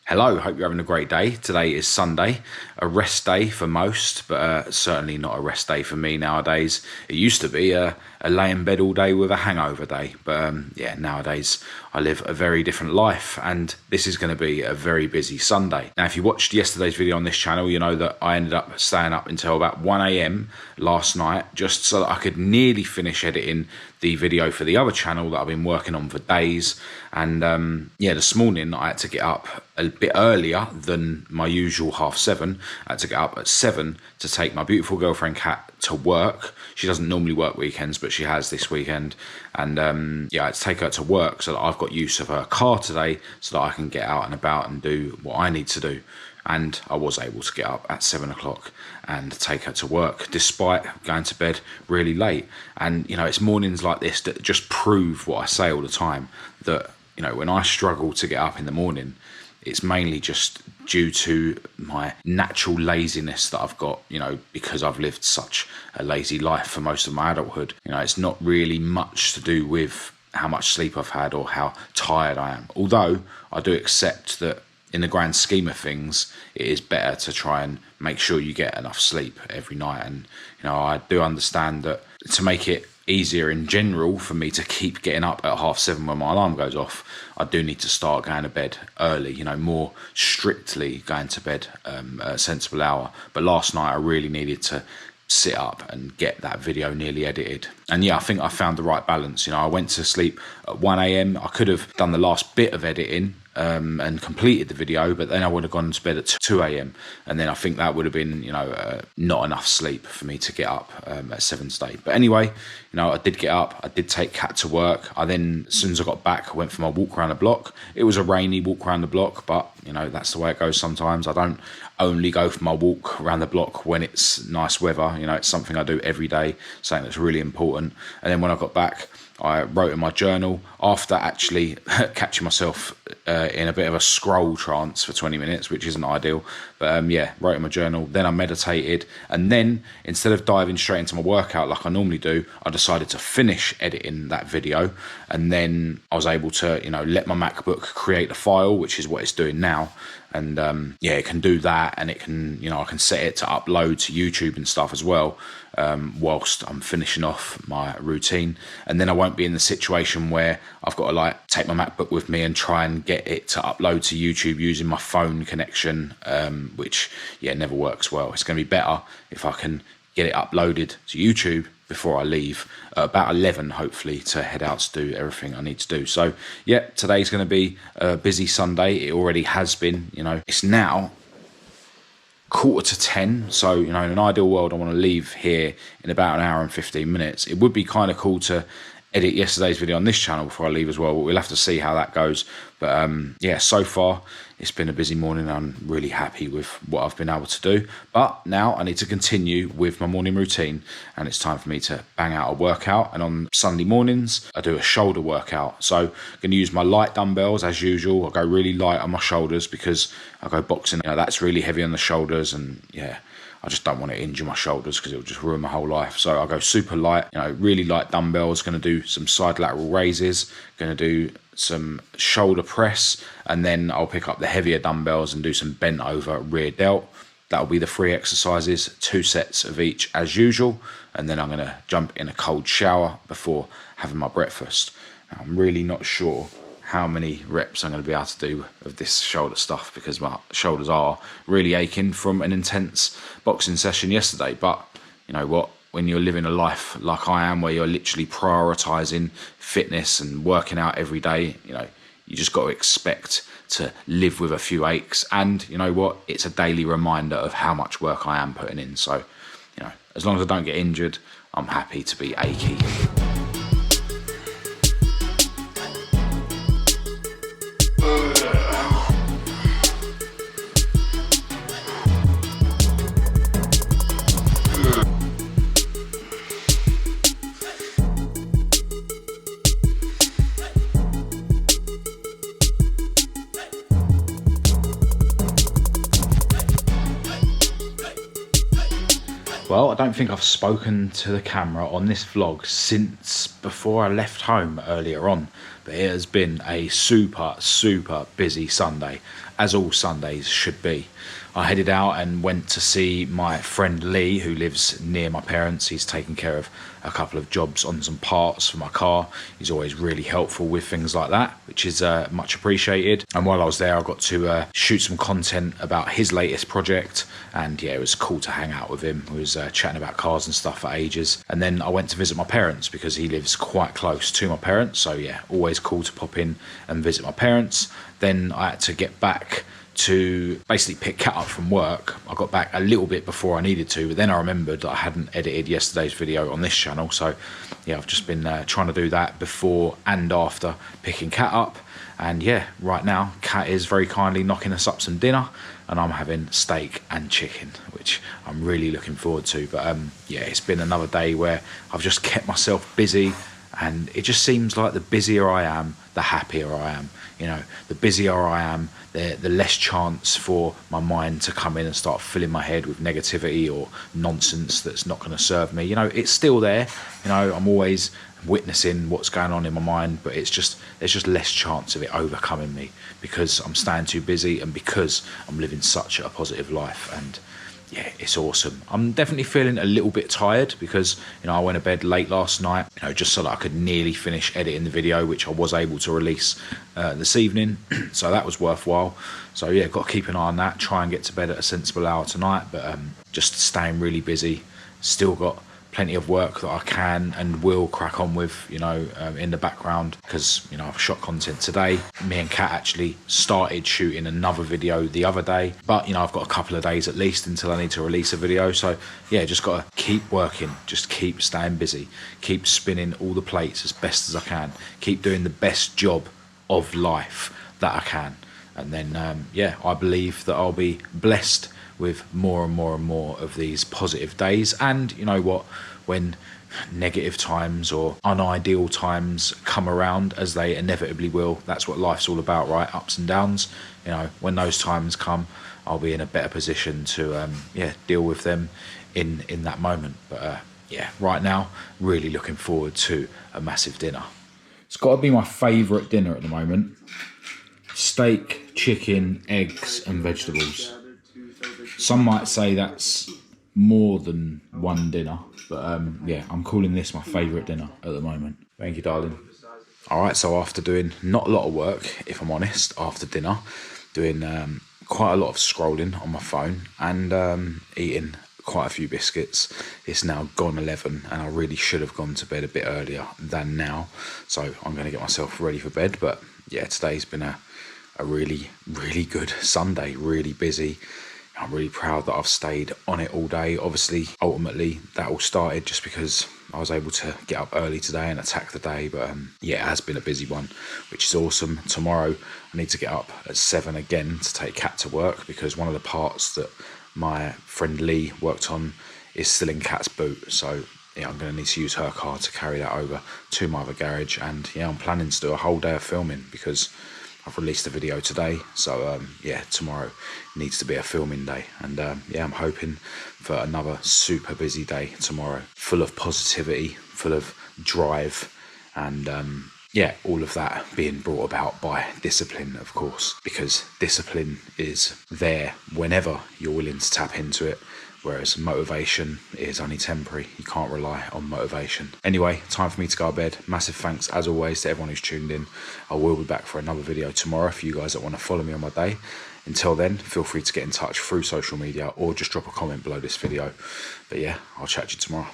Hello, hope you're having a great day. Today is Sunday, a rest day for most, but certainly not a rest day for me nowadays. It used to be a lay in bed all day with a hangover day, but yeah, nowadays I live a very different life, and this is going to be a very busy Sunday. Now, if you watched yesterday's video on this channel, you know that I ended up staying up until about 1 a.m. last night just so that I could nearly finish editing the video for the other channel that I've been working on for days. And yeah, this morning I had to get up a bit earlier than my usual 7:30. I had to get up at 7 to take my beautiful girlfriend Kat to work. She doesn't normally work weekends, but she has this weekend. And yeah, I had to take her to work so that I've got use of her car today so that I can get out and about and do what I need to do. And I was able to get up at 7 o'clock and take her to work despite going to bed really late. And, you know, it's mornings like this that just prove what I say all the time, that, you know, when I struggle to get up in the morning, it's mainly just due to my natural laziness that I've got, you know, because I've lived such a lazy life for most of my adulthood. You know, it's not really much to do with how much sleep I've had or how tired I am. Although I do accept that in the grand scheme of things, it is better to try and make sure you get enough sleep every night. And, you know, I do understand that to make it easier in general for me to keep getting up at 7:30 when my alarm goes off, I do need to start going to bed early, you know, more strictly going to bed at a sensible hour. But last night I really needed to sit up and get that video nearly edited. And yeah, I think I found the right balance. You know, I went to sleep at 1 a.m. I could have done the last bit of editing and completed the video, but then I would have gone to bed at 2 a.m. and then I think that would have been, you know, not enough sleep for me to get up at 7 today. But anyway, you know, I did get up, I did take Kat to work. I then, as soon as I got back, I went for my walk around the block. It was a rainy walk around the block, but, you know, that's the way it goes sometimes. I don't only go for my walk around the block when it's nice weather. You know, it's something I do every day, something that's really important. And then when I got back, I wrote in my journal after actually catching myself in a bit of a scroll trance for 20 minutes, which isn't ideal. But yeah, wrote in my journal. Then I meditated. And then instead of diving straight into my workout like I normally do, I decided to finish editing that video. And then I was able to, you know, let my MacBook create a file, which is what it's doing now. And yeah, it can do that, and it can, you know, I can set it to upload to YouTube and stuff as well, whilst I'm finishing off my routine. And then I won't be in the situation where I've got to like take my MacBook with me and try and get it to upload to YouTube using my phone connection, which yeah, never works well. It's going to be better if I can get it uploaded to YouTube before I leave about 11, hopefully, to head out to do everything I need to do. So yeah, today's going to be a busy Sunday. It already has been. You know, it's now 9:45, so, you know, in an ideal world I want to leave here in about an hour and 15 minutes. It would be kind of cool to edit yesterday's video on this channel before I leave as well, but we'll have to see how that goes. But yeah, so far it's been a busy morning. I'm really happy with what I've been able to do, but now I need to continue with my morning routine, and it's time for me to bang out a workout. And on Sunday mornings I do a shoulder workout, so I'm going to use my light dumbbells as usual. I go really light on my shoulders because I go boxing, you know, that's really heavy on the shoulders, and yeah, I just don't want to injure my shoulders because it'll just ruin my whole life. So I go super light, you know, really light dumbbells. Going to do some side lateral raises, going to do some shoulder press, and then I'll pick up the heavier dumbbells and do some bent over rear delt. That'll be the 3 exercises, 2 sets of each as usual. And then I'm going to jump in a cold shower before having my breakfast. Now, I'm really not sure how many reps I'm going to be able to do of this shoulder stuff because my shoulders are really aching from an intense boxing session yesterday. But you know what, when you're living a life like I am, where you're literally prioritizing fitness and working out every day, you know, you just got to expect to live with a few aches. And you know what, it's a daily reminder of how much work I am putting in. So, you know, as long as I don't get injured, I'm happy to be achy. Well, I don't think I've spoken to the camera on this vlog since before I left home earlier on, but it has been a super busy Sunday, as all Sundays should be. I headed out and went to see my friend Lee, who lives near my parents. He's taking care of a couple of jobs on some parts for my car. He's always really helpful with things like that, which is much appreciated. And while I was there, I got to shoot some content about his latest project, and yeah, it was cool to hang out with him. We was chatting about cars and stuff for ages. And then I went to visit my parents because he lives quite close to my parents, so yeah, always cool to pop in and visit my parents. Then I had to get back to basically pick Kat up from work. I got back a little bit before I needed to, but then I remembered that I hadn't edited yesterday's video on this channel, so yeah, I've just been trying to do that before and after picking Kat up. And yeah, right now Kat is very kindly knocking us up some dinner, and I'm having steak and chicken, which I'm really looking forward to. But yeah, it's been another day where I've just kept myself busy, and it just seems like the busier I am, the happier I am. You know, the busier I am, the less chance for my mind to come in and start filling my head with negativity or nonsense that's not going to serve me. You know, it's still there. You know, I'm always witnessing what's going on in my mind, but there's just less chance of it overcoming me because I'm staying too busy and because I'm living such a positive life. And yeah, it's awesome. I'm definitely feeling a little bit tired because, you know, I went to bed late last night, you know, just so that I could nearly finish editing the video, which I was able to release this evening. So that was worthwhile. So yeah, got to keep an eye on that, try and get to bed at a sensible hour tonight, but just staying really busy. Still got plenty of work that I can and will crack on with, you know, in the background, because, you know, I've shot content today. Me and Kat actually started shooting another video the other day, but, you know, I've got a couple of days at least until I need to release a video. So yeah, just got to keep working, just keep staying busy, keep spinning all the plates as best as I can, keep doing the best job of life that I can. And then, yeah, I believe that I'll be blessed with more and more and more of these positive days. And you know what, when negative times or unideal times come around, as they inevitably will, that's what life's all about, right? Ups and downs. You know, when those times come, I'll be in a better position to yeah, deal with them in that moment. But yeah, right now, really looking forward to a massive dinner. It's got to be my favourite dinner at the moment. Steak, chicken, eggs and vegetables. Some might say that's more than one dinner, but yeah, I'm calling this my favourite dinner at the moment. Thank you, darling. All right, so after doing not a lot of work, if I'm honest, after dinner, doing quite a lot of scrolling on my phone and eating quite a few biscuits, it's now gone 11 and I really should have gone to bed a bit earlier than now. So I'm going to get myself ready for bed. But yeah, today's been a really good Sunday, really busy. I'm really proud that I've stayed on it all day. Obviously, ultimately, that all started just because I was able to get up early today and attack the day. But yeah, it has been a busy one, which is awesome. Tomorrow, I need to get up at 7 again to take Kat to work because one of the parts that my friend Lee worked on is still in Kat's boot. So yeah, I'm going to need to use her car to carry that over to my other garage. And yeah, I'm planning to do a whole day of filming because I've released a video today, so yeah, tomorrow needs to be a filming day. And yeah, I'm hoping for another super busy day tomorrow, full of positivity, full of drive, and yeah, all of that being brought about by discipline, of course, because discipline is there whenever you're willing to tap into it, whereas motivation is only temporary. You can't rely on motivation. Anyway, time for me to go to bed. Massive thanks, as always, to everyone who's tuned in. I will be back for another video tomorrow for you guys that want to follow me on my day. Until then, feel free to get in touch through social media or just drop a comment below this video. But yeah, I'll chat to you tomorrow.